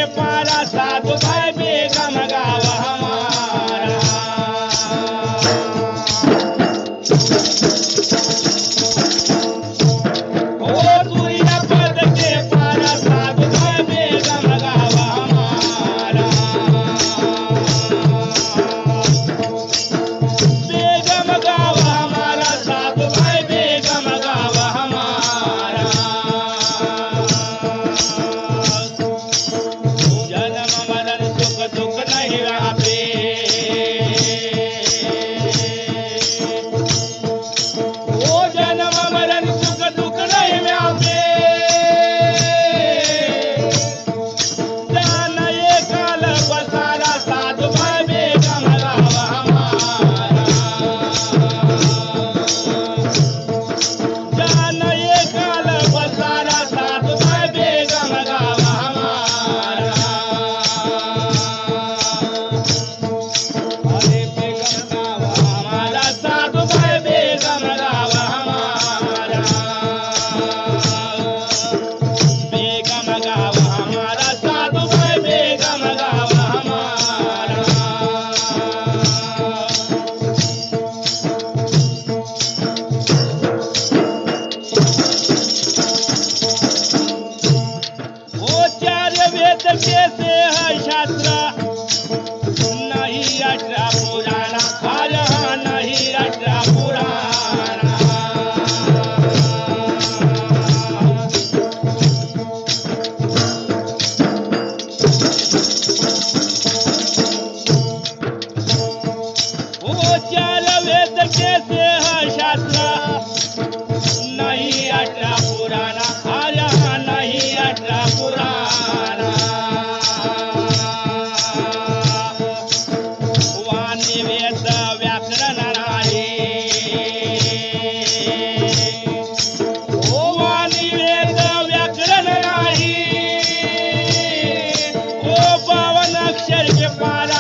पारा साधु भाई बेगम गाँव हमारा। ओ सूर्य पद के पारा साधु भाई बेगम गाँव हमारा। बेगम गाँव हमारा साधु भाई बेगम गाँव हमारा। जन्म मरण सुख दुख नहीं व्यापे। ओ जन्म मरण सुख दुख नहीं व्यापे। जान ये काल बसारा साधु भाई बेगम गाँव हमारा। जान ये काल बसारा साधु भाई बेगम गाँव हमारा। अरे बेगम गाँव हमारा साधु भाई बेगम गाँव हमारा। बेगम गाँव हमारा साधु भाई बेगम गाँव हमारा। ओ चार वेद के से है शास्त्र नहीं अठरा पुराना। अरे हाँ नहीं अठरा पुराना। ओ चार वेद के से है शास्त्र नहीं अठरा पुराना। अरे हाँ नहीं अठरा पुराना। वाणी वेद व्याकरण नाही। ओ वाणी वेद व्याकरण नाही। ओ 52 अक्षर के पारा